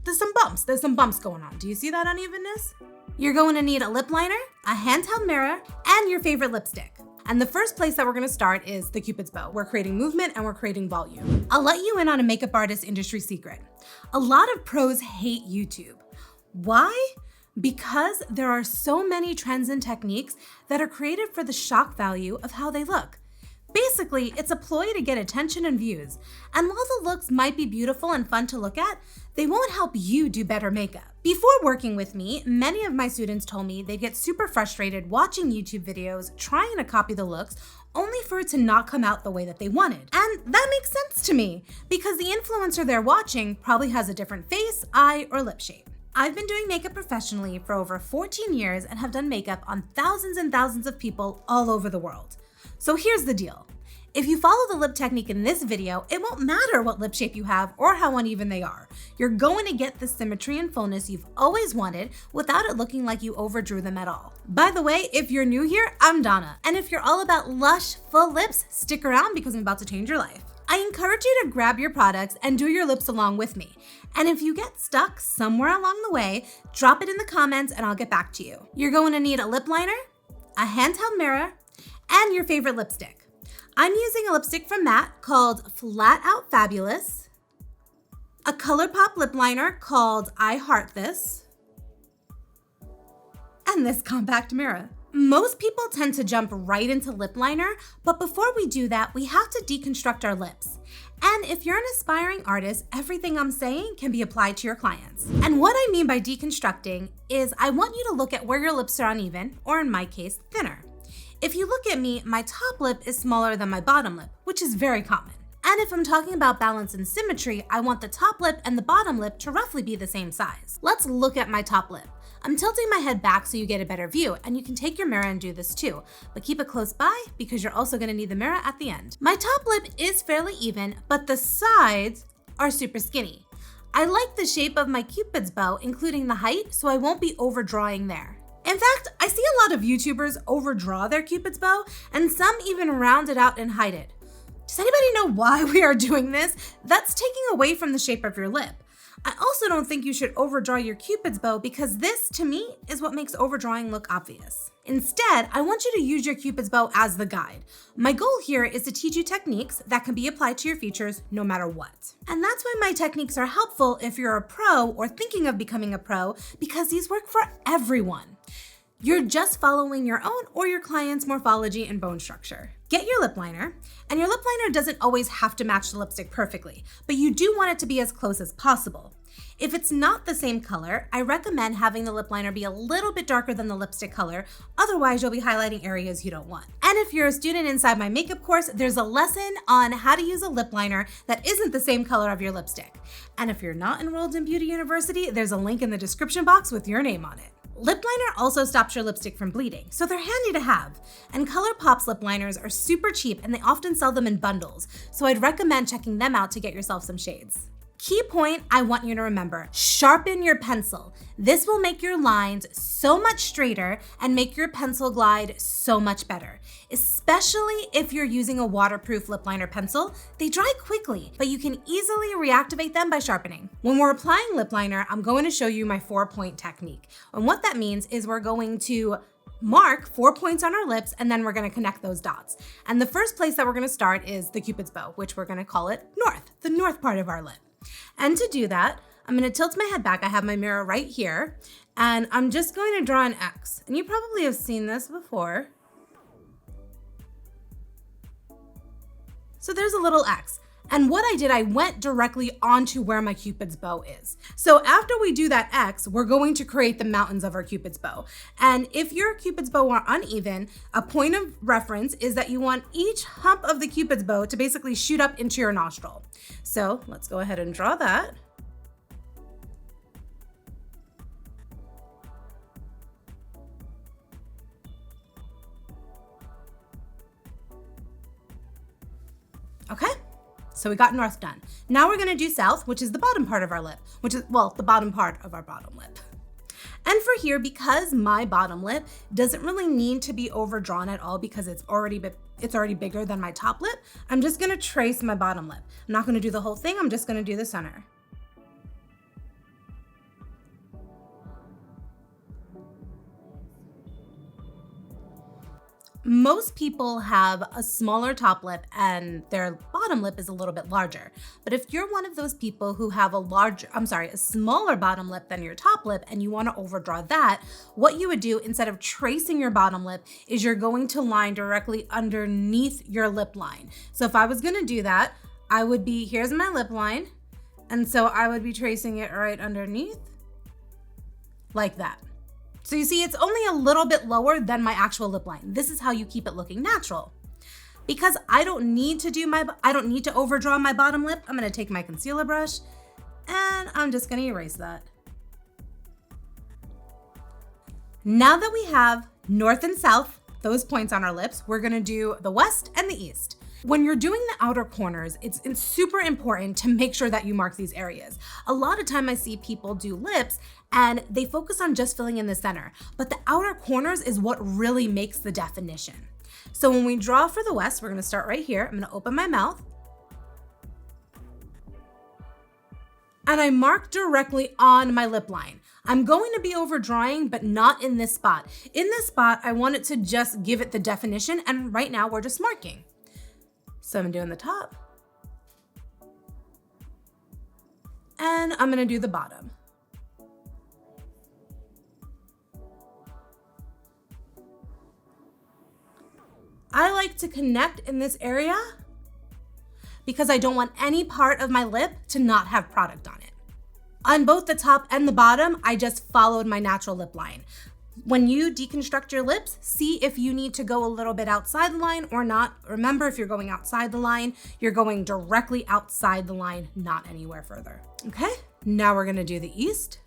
there's some bumps going on. Do you see that unevenness? You're going to need a lip liner, a handheld mirror, and your favorite lipstick. And the first place that we're gonna start is the Cupid's bow. We're creating movement and we're creating volume. I'll let you in on a makeup artist industry secret. A lot of pros hate YouTube. Why? Because there are so many trends and techniques that are created for the shock value of how they look. Basically, it's a ploy to get attention and views. And while the looks might be beautiful and fun to look at, they won't help you do better makeup. Before working with me, many of my students told me they get super frustrated watching YouTube videos, trying to copy the looks, only for it to not come out the way that they wanted. And that makes sense to me, because the influencer they're watching probably has a different face, eye, or lip shape. I've been doing makeup professionally for over 14 years and have done makeup on thousands and thousands of people all over the world. So here's the deal. If you follow the lip technique in this video, it won't matter what lip shape you have or how uneven they are. You're going to get the symmetry and fullness you've always wanted without it looking like you overdrew them at all. By the way, if you're new here, I'm Donna. And if you're all about lush, full lips, stick around because I'm about to change your life. I encourage you to grab your products and do your lips along with me. And if you get stuck somewhere along the way, drop it in the comments and I'll get back to you. You're going to need a lip liner, a handheld mirror, and your favorite lipstick. I'm using a lipstick from MAC called Flat Out Fabulous, a ColourPop lip liner called I Heart This, and this compact mirror. Most people tend to jump right into lip liner, but before we do that, we have to deconstruct our lips. And if you're an aspiring artist, everything I'm saying can be applied to your clients. And what I mean by deconstructing is I want you to look at where your lips are uneven, or in my case, thinner. If you look at me, my top lip is smaller than my bottom lip, which is very common. And if I'm talking about balance and symmetry, I want the top lip and the bottom lip to roughly be the same size. Let's look at my top lip. I'm tilting my head back so you get a better view, and you can take your mirror and do this too, but keep it close by because you're also gonna need the mirror at the end. My top lip is fairly even, but the sides are super skinny. I like the shape of my Cupid's bow, including the height, so I won't be overdrawing there. In fact, I see a lot of YouTubers overdraw their Cupid's bow, and some even round it out and hide it. Does anybody know why we are doing this? That's taking away from the shape of your lip. I also don't think you should overdraw your Cupid's bow because this, to me, is what makes overdrawing look obvious. Instead, I want you to use your Cupid's bow as the guide. My goal here is to teach you techniques that can be applied to your features no matter what. And that's why my techniques are helpful if you're a pro or thinking of becoming a pro, because these work for everyone. You're just following your own or your client's morphology and bone structure. Get your lip liner, and your lip liner doesn't always have to match the lipstick perfectly, but you do want it to be as close as possible. If it's not the same color, I recommend having the lip liner be a little bit darker than the lipstick color, otherwise you'll be highlighting areas you don't want. And if you're a student inside my makeup course, there's a lesson on how to use a lip liner that isn't the same color of your lipstick. And if you're not enrolled in Beauty University, there's a link in the description box with your name on it. Lip liner also stops your lipstick from bleeding, so they're handy to have. And ColourPop's lip liners are super cheap and they often sell them in bundles, so I'd recommend checking them out to get yourself some shades. Key point I want you to remember, sharpen your pencil. This will make your lines so much straighter and make your pencil glide so much better. Especially if you're using a waterproof lip liner pencil, they dry quickly, but you can easily reactivate them by sharpening. When we're applying lip liner, I'm going to show you my 4-point technique. And what that means is we're going to mark 4 points on our lips, and then we're gonna connect those dots. And the first place that we're gonna start is the Cupid's bow, which we're gonna call it north, the north part of our lip. And to do that, I'm gonna tilt my head back. I have my mirror right here, and I'm just going to draw an X. And you probably have seen this before. So there's a little X. And what I did, I went directly onto where my Cupid's bow is. So after we do that X, we're going to create the mountains of our Cupid's bow. And if your Cupid's bow are uneven, a point of reference is that you want each hump of the Cupid's bow to basically shoot up into your nostril. So let's go ahead and draw that. Okay. So we got north done. Now we're gonna do south, which is the bottom part of our lip, which is, well, the bottom part of our bottom lip. And for here, because my bottom lip doesn't really need to be overdrawn at all because it's already bigger than my top lip, I'm just gonna trace my bottom lip. I'm not gonna do the whole thing, I'm just gonna do the center. Most people have a smaller top lip and their bottom lip is a little bit larger. But if you're one of those people who have a smaller bottom lip than your top lip and you want to overdraw that, what you would do instead of tracing your bottom lip is you're going to line directly underneath your lip line. So if I was going to do that, here's my lip line. And so I would be tracing it right underneath like that. So you see, it's only a little bit lower than my actual lip line. This is how you keep it looking natural. Because I don't need to overdraw my bottom lip, I'm gonna take my concealer brush and I'm just gonna erase that. Now that we have north and south, those points on our lips, we're gonna do the west and the east. When you're doing the outer corners, it's super important to make sure that you mark these areas. A lot of time I see people do lips and they focus on just filling in the center, but the outer corners is what really makes the definition. So when we draw for the west, we're gonna start right here. I'm gonna open my mouth. And I mark directly on my lip line. I'm going to be overdrawing, but not in this spot. In this spot, I want it to just give it the definition, and right now we're just marking. So I'm doing the top, and I'm gonna do the bottom. I like to connect in this area because I don't want any part of my lip to not have product on it. On both the top and the bottom, I just followed my natural lip line. When you deconstruct your lips, see if you need to go a little bit outside the line or not. Remember, if you're going outside the line, you're going directly outside the line, not anywhere further. Okay, now we're gonna do the east.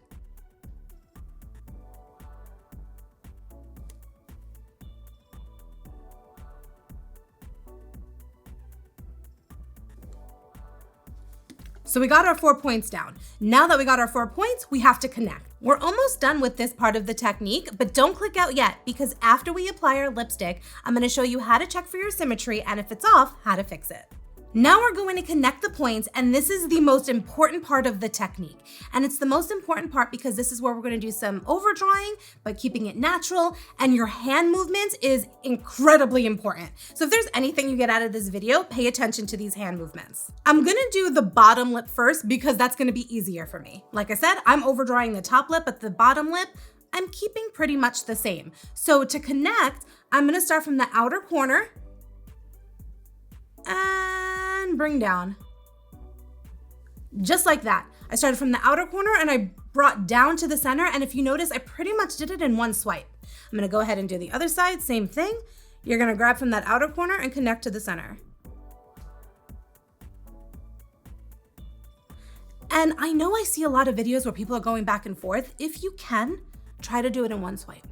So we got our 4 points down. Now that we got our 4 points, we have to connect. We're almost done with this part of the technique, but don't click out yet because after we apply our lipstick, I'm gonna show you how to check for your symmetry and if it's off, how to fix it. Now we're going to connect the points, and this is the most important part of the technique. And it's the most important part because this is where we're gonna do some overdrawing, but keeping it natural, and your hand movements is incredibly important. So if there's anything you get out of this video, pay attention to these hand movements. I'm gonna do the bottom lip first because that's gonna be easier for me. Like I said, I'm overdrawing the top lip, but the bottom lip, I'm keeping pretty much the same. So to connect, I'm gonna start from the outer corner, and bring down. Just like that. I started from the outer corner and I brought down to the center, and if you notice, I pretty much did it in one swipe. I'm gonna go ahead and do the other side, same thing. You're gonna grab from that outer corner and connect to the center. And I know I see a lot of videos where people are going back and forth. If you can, try to do it in one swipe.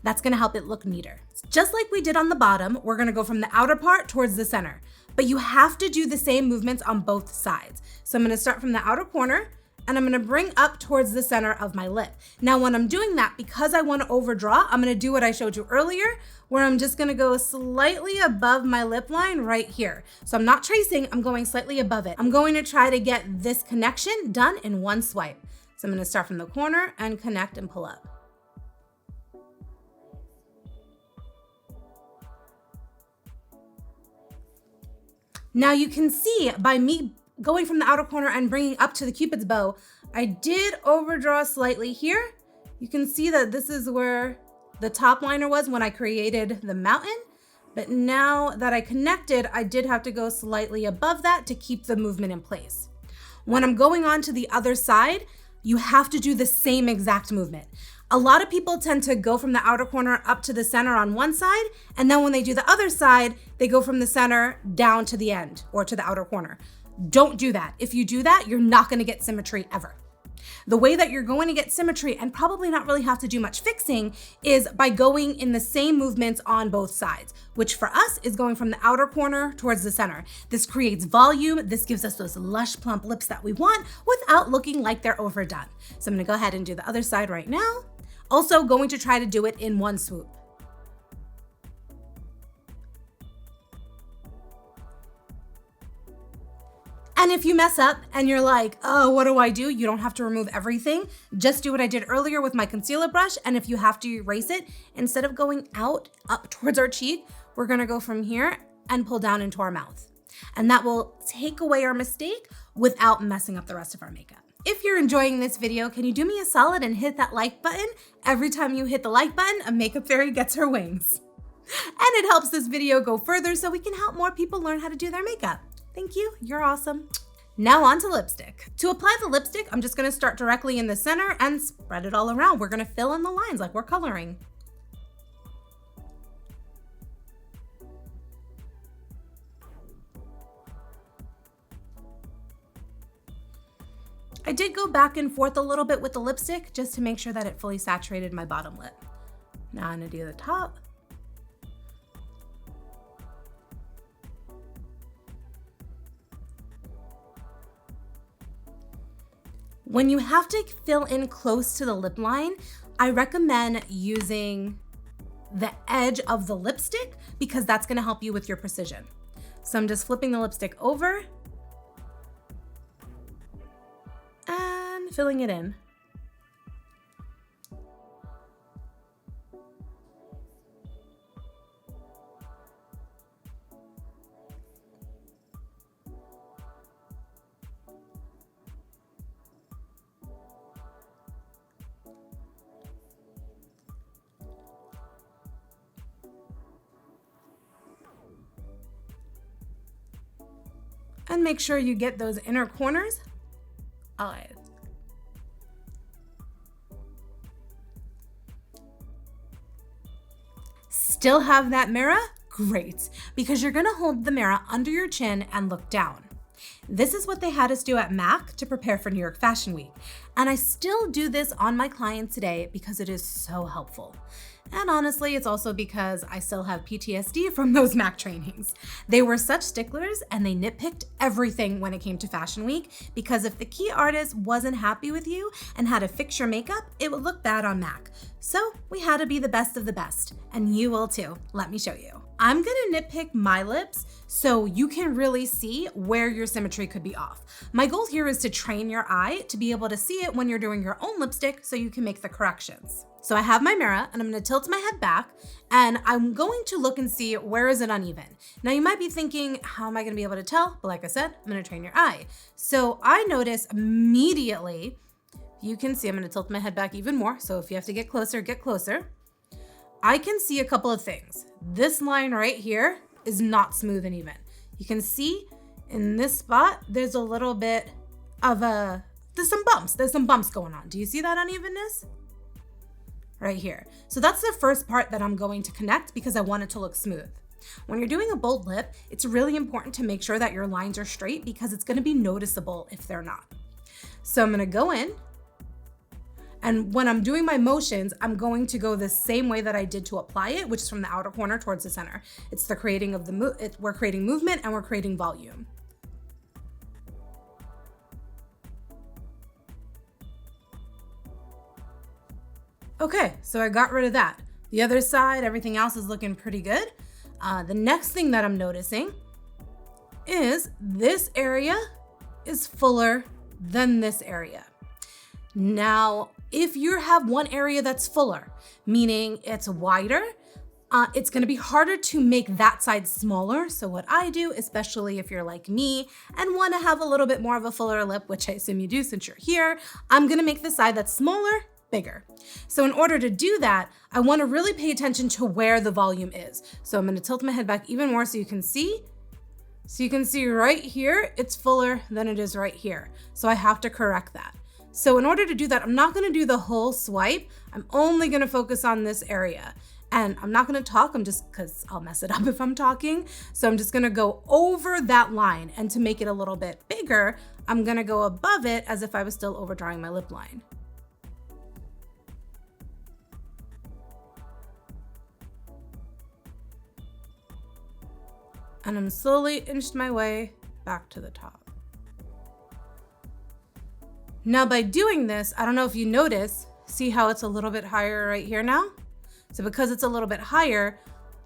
That's gonna help it look neater. Just like we did on the bottom, we're gonna go from the outer part towards the center, but you have to do the same movements on both sides. So I'm gonna start from the outer corner and I'm gonna bring up towards the center of my lip. Now when I'm doing that, because I wanna overdraw, I'm gonna do what I showed you earlier, where I'm just gonna go slightly above my lip line right here. So I'm not tracing, I'm going slightly above it. I'm going to try to get this connection done in one swipe. So I'm gonna start from the corner and connect and pull up. Now you can see by me going from the outer corner and bringing up to the Cupid's bow, I did overdraw slightly here. You can see that this is where the top liner was when I created the mountain, but now that I connected, I did have to go slightly above that to keep the movement in place. When I'm going on to the other side, you have to do the same exact movement. A lot of people tend to go from the outer corner up to the center on one side, and then when they do the other side, they go from the center down to the end or to the outer corner. Don't do that. If you do that, you're not gonna get symmetry ever. The way that you're going to get symmetry and probably not really have to do much fixing is by going in the same movements on both sides, which for us is going from the outer corner towards the center. This creates volume. This gives us those lush, plump lips that we want without looking like they're overdone. So I'm gonna go ahead and do the other side right now. Also going to try to do it in one swoop. And if you mess up and you're like, oh, what do? You don't have to remove everything. Just do what I did earlier with my concealer brush. And if you have to erase it, instead of going out up towards our cheek, we're gonna go from here and pull down into our mouth. And that will take away our mistake without messing up the rest of our makeup. If you're enjoying this video, can you do me a solid and hit that like button? Every time you hit the like button, a makeup fairy gets her wings. And it helps this video go further so we can help more people learn how to do their makeup. Thank you, you're awesome. Now on to lipstick. To apply the lipstick, I'm just gonna start directly in the center and spread it all around. We're gonna fill in the lines like we're coloring. I did go back and forth a little bit with the lipstick just to make sure that it fully saturated my bottom lip. Now I'm gonna do the top. When you have to fill in close to the lip line, I recommend using the edge of the lipstick because that's gonna help you with your precision. So I'm just flipping the lipstick over and filling it in. And make sure you get those inner corners alive. Still have that mirror? Great, because you're gonna hold the mirror under your chin and look down. This is what they had us do at MAC to prepare for New York Fashion Week. And I still do this on my clients today because it is so helpful. And honestly, it's also because I still have PTSD from those MAC trainings. They were such sticklers and they nitpicked everything when it came to Fashion Week because if the key artist wasn't happy with you and had to fix your makeup, it would look bad on MAC. So we had to be the best of the best, and you will too. Let me show you. I'm gonna nitpick my lips so you can really see where your symmetry could be off. My goal here is to train your eye to be able to see it when you're doing your own lipstick so you can make the corrections. So I have my mirror and I'm gonna tilt my head back and I'm going to look and see where is it uneven. Now you might be thinking, how am I gonna be able to tell? But like I said, I'm gonna train your eye. So I notice immediately, you can see I'm gonna tilt my head back even more. So if you have to get closer, get closer. I can see a couple of things. This line right here is not smooth and even. You can see in this spot, there's a little bit of there's some bumps going on. Do you see that unevenness? Right here. So that's the first part that I'm going to connect because I want it to look smooth. When you're doing a bold lip, it's really important to make sure that your lines are straight because it's gonna be noticeable if they're not. So I'm gonna go in, and when I'm doing my motions, I'm going to go the same way that I did to apply it, which is from the outer corner towards the center. It's the creating of we're creating movement and we're creating volume. Okay, so I got rid of that. The other side, everything else is looking pretty good. The next thing that I'm noticing is this area is fuller than this area. Now, if you have one area that's fuller, meaning it's wider, it's gonna be harder to make that side smaller. So what I do, especially if you're like me and wanna have a little bit more of a fuller lip, which I assume you do since you're here, I'm gonna make the side that's smaller bigger. So in order to do that, I wanna really pay attention to where the volume is. So I'm gonna tilt my head back even more so you can see. So you can see right here, it's fuller than it is right here. So I have to correct that. So in order to do that, I'm not gonna do the whole swipe. I'm only gonna focus on this area. And I'm not gonna talk, because I'll mess it up if I'm talking. So I'm just gonna go over that line. And to make it a little bit bigger, I'm gonna go above it as if I was still overdrawing my lip line. And I'm slowly inched my way back to the top. Now by doing this, I don't know if you notice, see how it's a little bit higher right here now? So because it's a little bit higher,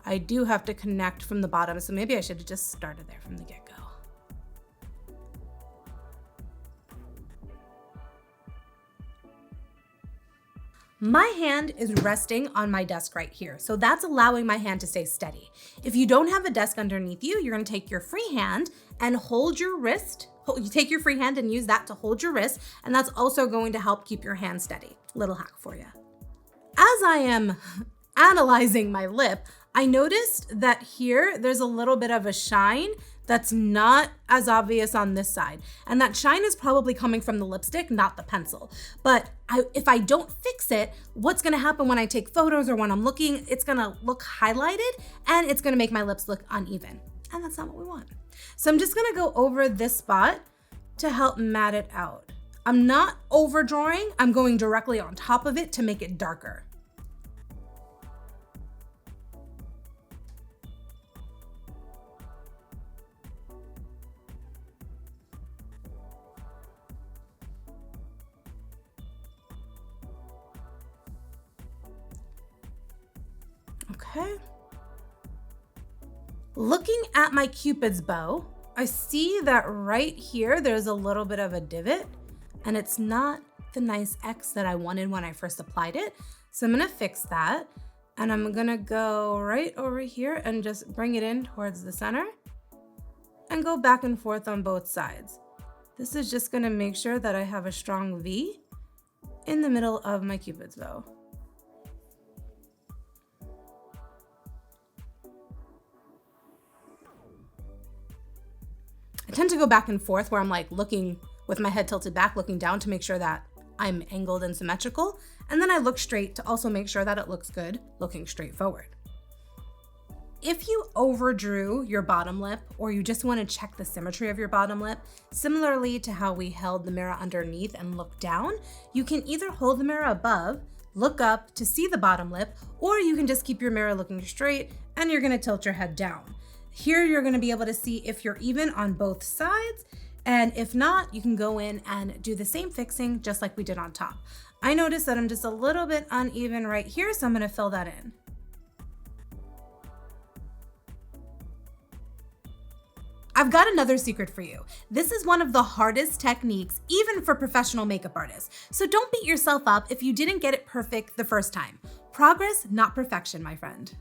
I do have to connect from the bottom. So maybe I should have just started there from the get-go. My hand is resting on my desk right here, so that's allowing my hand to stay steady. If you don't have a desk underneath you, you're gonna take your free hand and hold your wrist. You take your free hand and use that to hold your wrist, and that's also going to help keep your hand steady. Little hack for you. As I am analyzing my lip, I noticed that here there's a little bit of a shine that's not as obvious on this side. And that shine is probably coming from the lipstick, not the pencil. But if I don't fix it, what's gonna happen when I take photos or when I'm looking, it's gonna look highlighted and it's gonna make my lips look uneven. And that's not what we want. So I'm just gonna go over this spot to help matte it out. I'm not overdrawing, I'm going directly on top of it to make it darker. Okay. Looking at my Cupid's bow, I see that right here, there's a little bit of a divot and it's not the nice X that I wanted when I first applied it. So I'm gonna fix that. And I'm gonna go right over here and just bring it in towards the center and go back and forth on both sides. This is just gonna make sure that I have a strong V in the middle of my Cupid's bow. I tend to go back and forth where I'm like looking with my head tilted back, looking down to make sure that I'm angled and symmetrical. And then I look straight to also make sure that it looks good, looking straight forward. If you overdrew your bottom lip or you just want to check the symmetry of your bottom lip, similarly to how we held the mirror underneath and looked down, you can either hold the mirror above, look up to see the bottom lip, or you can just keep your mirror looking straight and you're going to tilt your head down. Here, you're gonna be able to see if you're even on both sides, and if not, you can go in and do the same fixing just like we did on top. I noticed that I'm just a little bit uneven right here, so I'm gonna fill that in. I've got another secret for you. This is one of the hardest techniques, even for professional makeup artists. So don't beat yourself up if you didn't get it perfect the first time. Progress, not perfection, my friend.